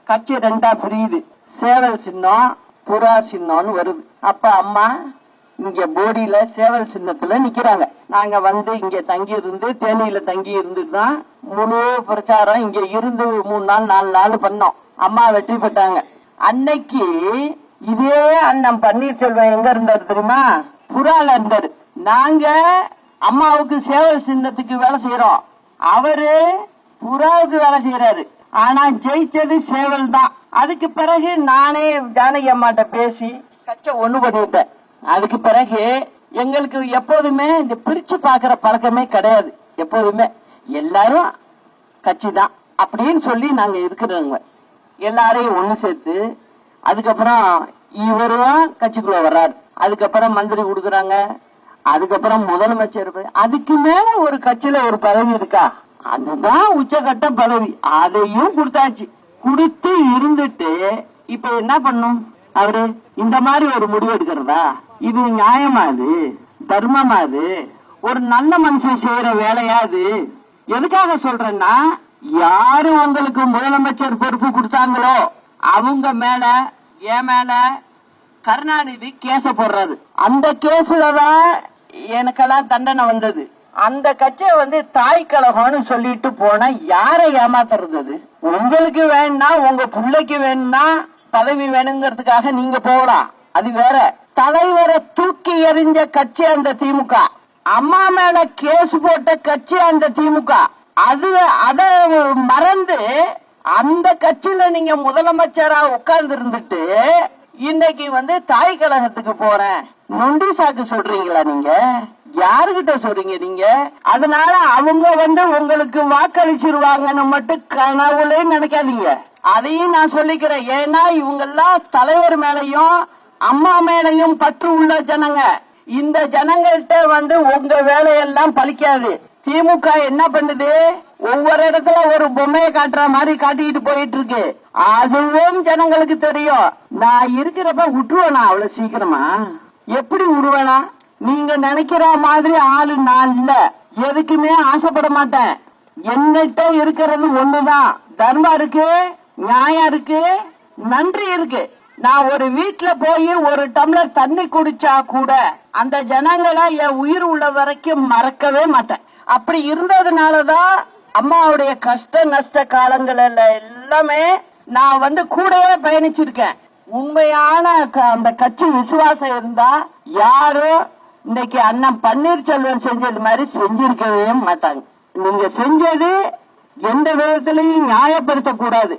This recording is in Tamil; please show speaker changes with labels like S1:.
S1: கட்சி ரெண்டா பிரியுது. சேவல் சின்னம், புறா சின்னம்னு வருது. அப்ப அம்மா இங்க போடியில சேவல் சின்னத்துல நிக்கிறாங்க. நாங்க வந்து இங்க தங்கி இருந்து தேனியில தங்கி இருந்துதான் முழு பிரச்சாரம் இங்க இருந்து 3 நாள் 4 நாள் பண்ணோம். அம்மா வெற்றி பெற்றாங்க. அன்னைக்கு இதே அண்ணன் பன்னீர்செல்வம் எங்க இருந்தாரு தெரியுமா? புறால இருந்தாரு. நாங்க அம்மாவுக்கு சேவல் சின்னத்துக்கு வேலை செய்யறோம், அவரு புறாவுக்கு வேலை செய்யறாரு. ஆனா ஜெயிச்சது சேவல் தான். அதுக்கு பிறகு நானே ஜானகி அம்மாட்ட பேசி கட்சை ஒண்ணு பண்ணிவிட்டேன். அதுக்கு பிறகு எங்களுக்கு எப்போதுமே இந்த பிரிச்சு பாக்குற பழக்கமே கிடையாது. எப்போதுமே எல்லாரும் கட்சி தான் அப்படின்னு சொல்லி நாங்க இருக்கிறவங்க எல்லாரையும் ஒண்ணு சேர்த்து, அதுக்கப்புறம் இவரும் கட்சிக்குள்ள வர்றாரு. அதுக்கப்புறம் மந்திரி கொடுக்கறாங்க, அதுக்கப்புறம் முதலமைச்சர். அதுக்கு மேல ஒரு கட்சியில ஒரு பதவி இருக்கா? அதுதான் உச்சகட்ட பதவி. அதையும் கொடுத்தாச்சு. கொடுத்து இருந்துட்டு இப்ப என்ன பண்ணும் அவரு? இந்த மாதிரி ஒரு முடிவு எடுக்கிறதா? இது நியாயமா? அது தர்மமா? அது ஒரு நல்ல மனுஷன் செய்யற வேலையா? அது எதுக்காக சொல்றேன்னா, யாரு உங்களுக்கு முதலமைச்சர் பொறுப்பு கொடுத்தாங்களோ அவங்க மேல, என் மேல கருணாநிதி கேச போடுறாரு. அந்த கேஸ்லதான் எனக்கெல்லாம் தண்டனை வந்தது. அந்த கட்சியை வந்து தாய் கழகம்னு சொல்லிட்டு போனா யாரை ஏமாத்துறது? அது உங்களுக்கு வேணும்னா, உங்க பிள்ளைக்கு வேணும்னா பதவி வேணுங்கிறதுக்காக நீங்க போகலாம், அது வேற. தலைவரை தூக்கி எறிஞ்ச கட்சி அந்த திமுக. அம்மா மேல கேஸ் போட்ட கட்சி அந்த திமுக. அத மறந்து அந்த கட்சியில நீங்க முதலமைச்சரா உட்கார்ந்து இருந்துட்டு இன்னைக்கு வந்து தாய் கழகத்துக்கு போறேன் நொண்டி சாக்கு சொல்றீங்களா? நீங்க யாருகிட்ட சொல்றீங்க நீங்க? அதனால அவங்க வந்து உங்களுக்கு வாக்களிச்சிருவாங்கன்னு மட்டும் கனவுலே நினைக்காதீங்க. அதையும் நான் சொல்லிக்கிறேன். ஏன்னா இவங்க எல்லாம் தலைவர் மேலையும் அம்மா மேலையும் பற்று உள்ள ஜனங்க. இந்த ஜனங்கள்ட்ட வந்து உங்க வேலையெல்லாம் பலிக்காது. திமுக என்ன பண்ணுது? ஒவ்வொரு இடத்துல ஒரு பொம்மையை காட்டுற மாதிரி காட்டிக்கிட்டு போயிட்டு இருக்கு. அதுவும் ஜனங்களுக்கு தெரியும். நான் இருக்கிறப்ப விட்டுருவேனா அவ்வளவு சீக்கிரமா? எப்படி விடுவேனா? நீங்க நினைக்கிற மாதிரி ஆளு நான் இல்ல. எதுக்குமே ஆசைப்பட மாட்டேன். என்னிட்ட இருக்கிறது ஒண்ணுதான். தர்மம் இருக்கு, நியாயம் இருக்கு, நன்றி இருக்கு. நான் ஒரு வீட்டுல போய் ஒரு டம்ளர் தண்ணி குடிச்சா கூட அந்த ஜனங்களை என் உயிர் உள்ள வரைக்கும் மறக்கவே மாட்டேன். அப்படி இருந்ததுனாலதான் அம்மாவுடைய கஷ்ட நஷ்ட காலங்கள் எல்லாமே நான் வந்து கூடவே பயணிச்சிருக்கேன். உண்மையான அந்த கட்சி விசுவாசம் இருந்தா யாரும் இன்னைக்கு அண்ணன் பன்னீர்செல்வம் செஞ்சது மாதிரி செஞ்சிருக்கவே மாட்டாங்க. நீங்க செஞ்சது எந்த விதத்திலையும் நியாயப்படுத்த கூடாது.